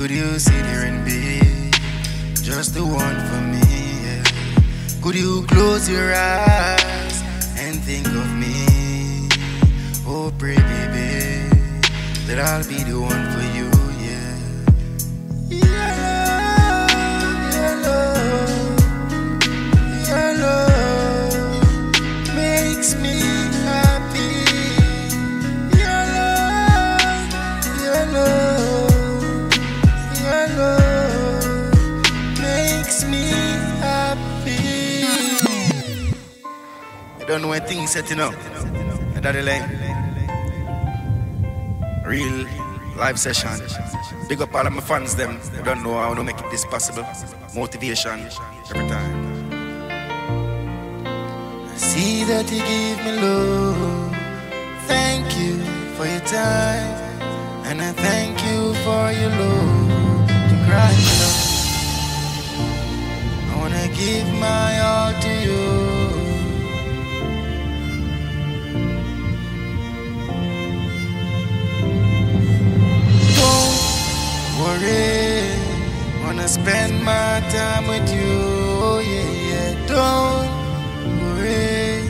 Could you sit here and be just the one for me? Yeah. Could you close your eyes and think of me? Oh, pray, baby, that I'll be the one for you. Yeah. Your love makes me happy. Your love makes me happy. I don't know when things setting up. That laing. Real live session. Big up all of my fans, them. I don't know how to make it this possible. Motivation every time. I see that you give me love. Thank you for your time. And I thank you for your love to cry me love. I wanna give my all to you. Don't worry, wanna spend my time with you. Oh yeah, yeah. Don't worry,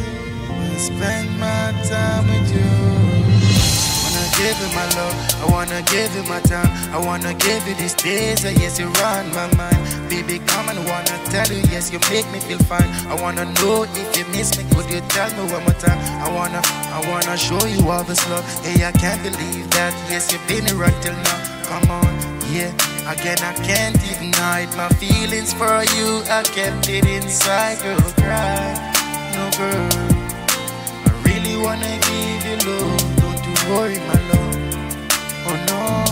wanna spend my time with you. Give you my love, I wanna give you my time. I wanna give you these days, yes, you're on my mind. Baby, come and wanna tell you, yes, you make me feel fine. I wanna know if you miss me, could you tell me one more time? I wanna show you all this love. Hey, I can't believe that, yes, you've been here until now. Come on, yeah, again, I can't even hide my feelings for you. I kept it inside, girl, cry, no girl. I really wanna give you love. Worry, my love. Oh no,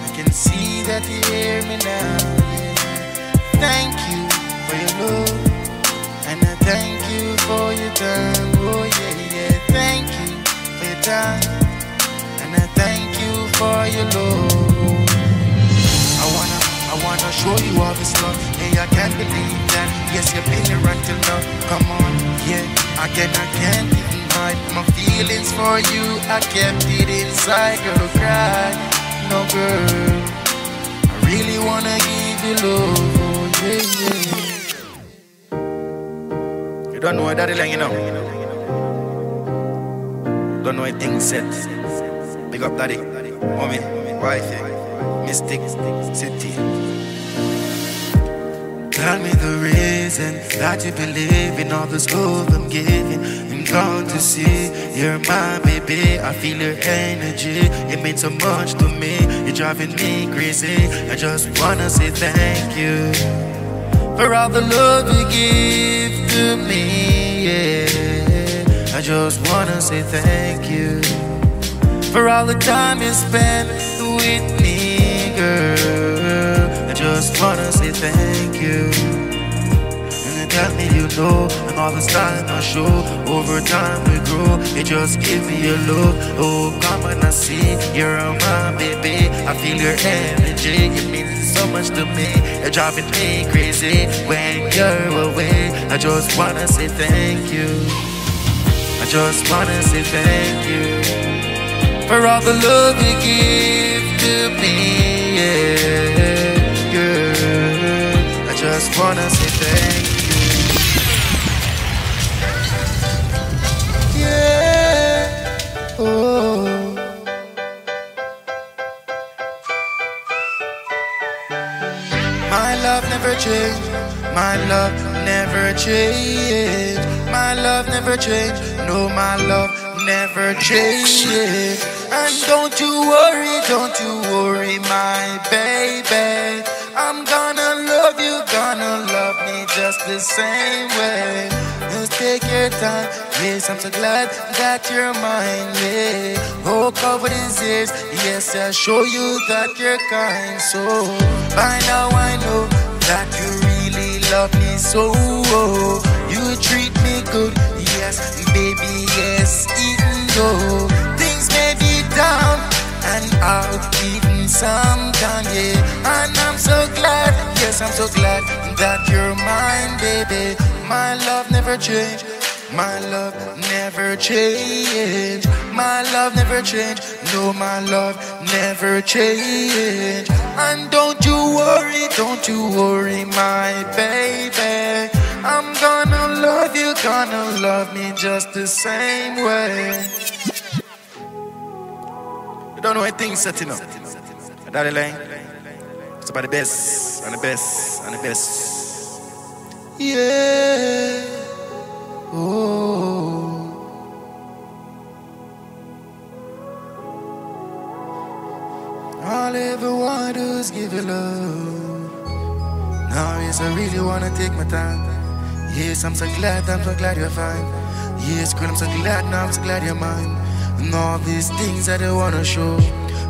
I can see that you hear me now. Yeah. Thank you for your love, and I thank you for your time. Oh yeah, yeah. Thank you for your time, and I thank you for your love. I wanna show you all this love. Hey, I can't believe that. Yes, you've been here until now. Come on, yeah. Again, I can't even hide my feelings for you. I kept it inside, girl, cry. No, girl, I really wanna give you love. Oh, yeah, yeah. You don't know that laing, you know. Don't know anything set. Big up, daddy, mommy, wife, mystic, city. Tell me the reason that you believe in all this love I'm giving. I'm glad to see you're my baby. I feel your energy, it means so much to me. You're driving me crazy. I just wanna say thank you for all the love you give to me, yeah. I just wanna say thank you for all the time you spent with me, girl. I just wanna say thank you. And you tell me you know, and all this time I show. Over time we grow, you just give me your love. Oh, come and I see, you're my baby. I feel your energy, it means so much to me. You're driving me crazy when you're away. I just wanna say thank you. I just wanna say thank you for all the love you give to me, yeah. Girl, I just wanna say thank you. Yeah. Oh. My love never changed. My love never changed. My love never changed. No, my love never changed. And don't you worry, my baby. I'm gonna love you, gonna love me just the same way. Just take your time, yes, I'm so glad that you're mine, yeah. Oh, cover these ears, yes, I'll show you that you're kind. So, by now I know that you really love me so. You treat me good, yes, baby, yes, even though things may be down and out even sometime, yeah. And I'm so glad, yes, I'm so glad that you're mine, baby. My love never changed. My love never changed. My love never changed. No, my love never change. And don't you worry, my baby. I'm gonna love me just the same way. You don't know when things setting up. Daddy Lang, it's about the best, and the best, and the best. Yeah. Oh. All I ever want to do is give you love. Now, yes, I really wanna take my time. Yes, I'm so glad you're fine. Yes, girl, I'm so glad, now I'm so glad you're mine. And all these things that I wanna show,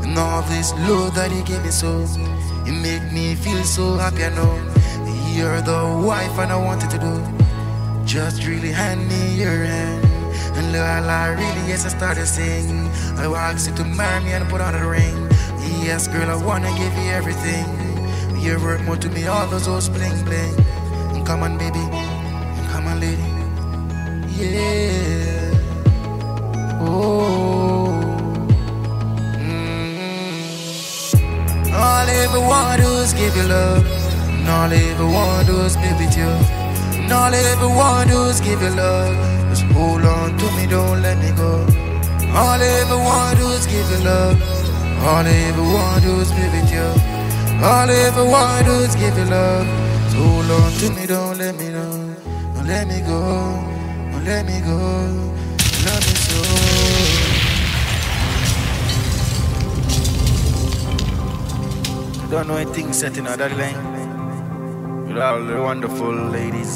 and all this love that you gave me, so it make me feel so happy. I know you're the wife and I wanted to do. Just really hand me your hand. And all I really, yes, I started singing. I asked you to marry me and put on a ring. Yes, girl, I wanna give you everything. You're worth more to me, all those bling bling. And come on, baby, and come on, lady. Yeah. Oh. All I ever want to do is give you love. And all I ever want to do is be with you. And all I ever want to do is give you love. Just hold on to me, don't let me go. All I ever want to do is give you love. All I ever want to do is be with you. All I ever want to do is give you love. So hold on to me, don't let me know. Don't let me go, don't let me go. Love me so. I don't know anything set in that line. With all the wonderful ladies,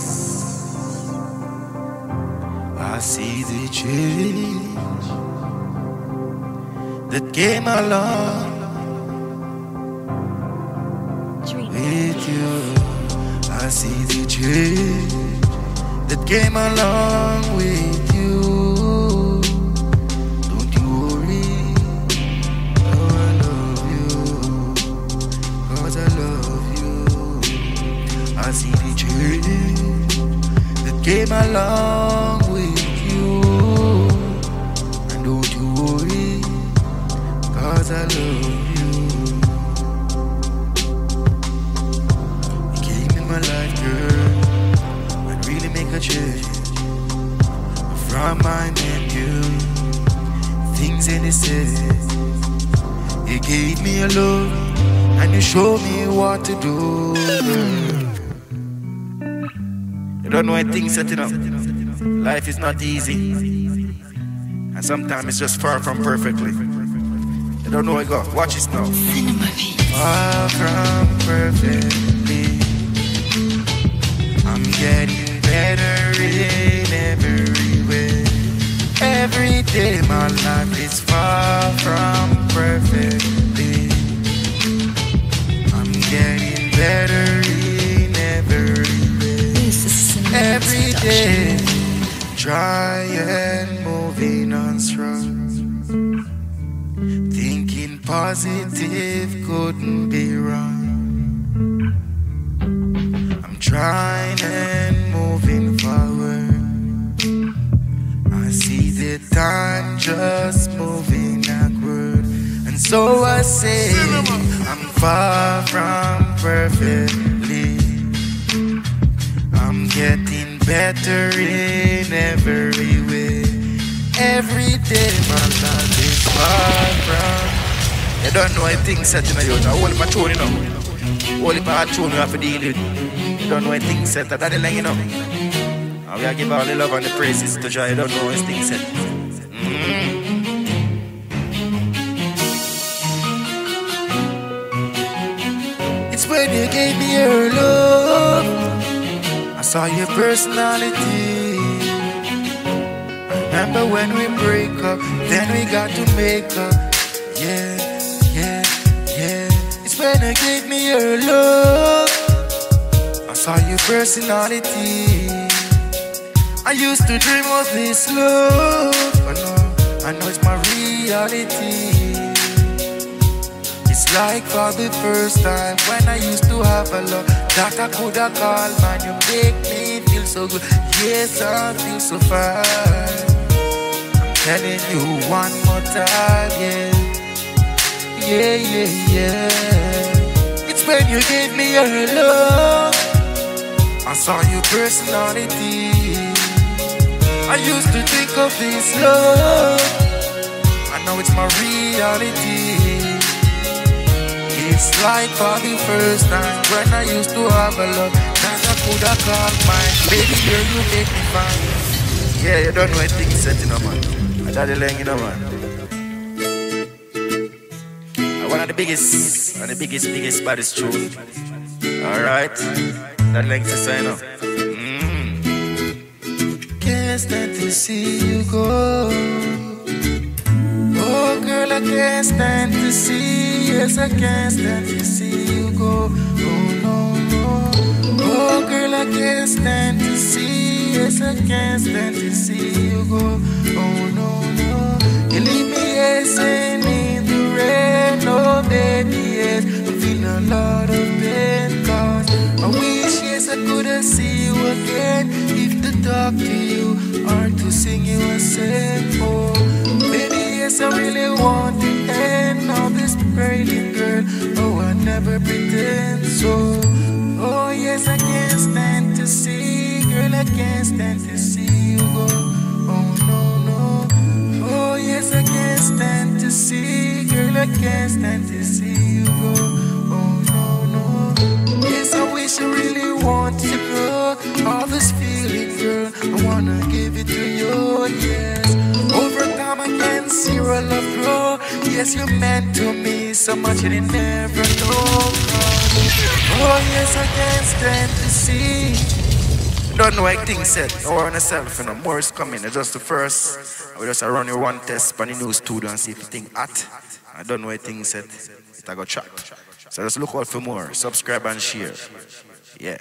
I see the change that came along with you. I see the change that came along with you. Don't you worry, oh, I love you, 'cause I love you. I see the change that came along with you. And don't you worry, 'cause I love you. You came in my life, girl, and really make a change. From I met you, things in the city. You gave me a love, and you showed me what to do. You don't know when things setting up. Life is not easy, and sometimes it's just far from perfectly. You don't know where I go. Watch this now. Far from perfectly. I'm getting better in every way. Every day my life is far from perfectly. I'm getting better in every way. Every day, trying, moving on strong. Thinking positive couldn't be wrong. I'm trying and moving forward. I see the time just moving backward. And so I say, I'm far from perfectly. I'm getting better in every way. Every day my life is far from. You don't know anything set in you. I want my tune, you know. Only my tune you have to deal with. You don't know anything set. That's the line, you know. And we are give all the love and the praises to Jah. You don't know anything set. It's when you gave me your love, I saw your personality. Remember when we break up, then we got to make up. Yeah, yeah, yeah. It's when you gave me your love, I saw your personality. I used to dream of this love, I know it's my reality. It's like for the first time when I used to have a love that I could have called, man, you make me feel so good. Yes, I feel so fine. I'm telling you one more time, yeah. Yeah, yeah, yeah. It's when you gave me your love, I saw your personality. I used to think of this love, I know it's my reality. It's like for the first time when I used to have a love that I could have called mine. Baby girl, you make me fine. Yeah, you don't know anything set, you know, man. I got the laying, you know, man. One of the biggest, baddest tune. Alright, that length is sign up. Can't stand to see you go. Oh girl, I can't stand to see. Yes, I can't stand to see you go. Oh no, no. Oh girl, I can't stand to see. Yes, I can't stand to see you go. Oh no, no. You leave me here saying in the rain. Oh baby, yes, I'm feeling a lot of pain. Cause I wish, yes, I could have see you again. If to talk to you or to sing you a sing. Oh baby, yes, I really want to end all this pretty girl. Oh, I never pretend so. Oh yes, I can't stand to see, girl, I can't stand to see you go. Oh no, no. Oh yes, I can't stand to see, girl, I can't stand to see you go. Oh no, no. Yes, I wish I really want to know all this feeling, girl. I wanna give it to you, yes. Over time I can see your love grow. Yes, you meant to me so much and you never know. Oh yes, I can't stand to see. Don't know what things said. Or on yourself, you know, more is coming. It's just the first. We just run your one test on the new studio and see if you think hot. I don't know what things said. I got track. So just look out for more. Subscribe and share. Yeah.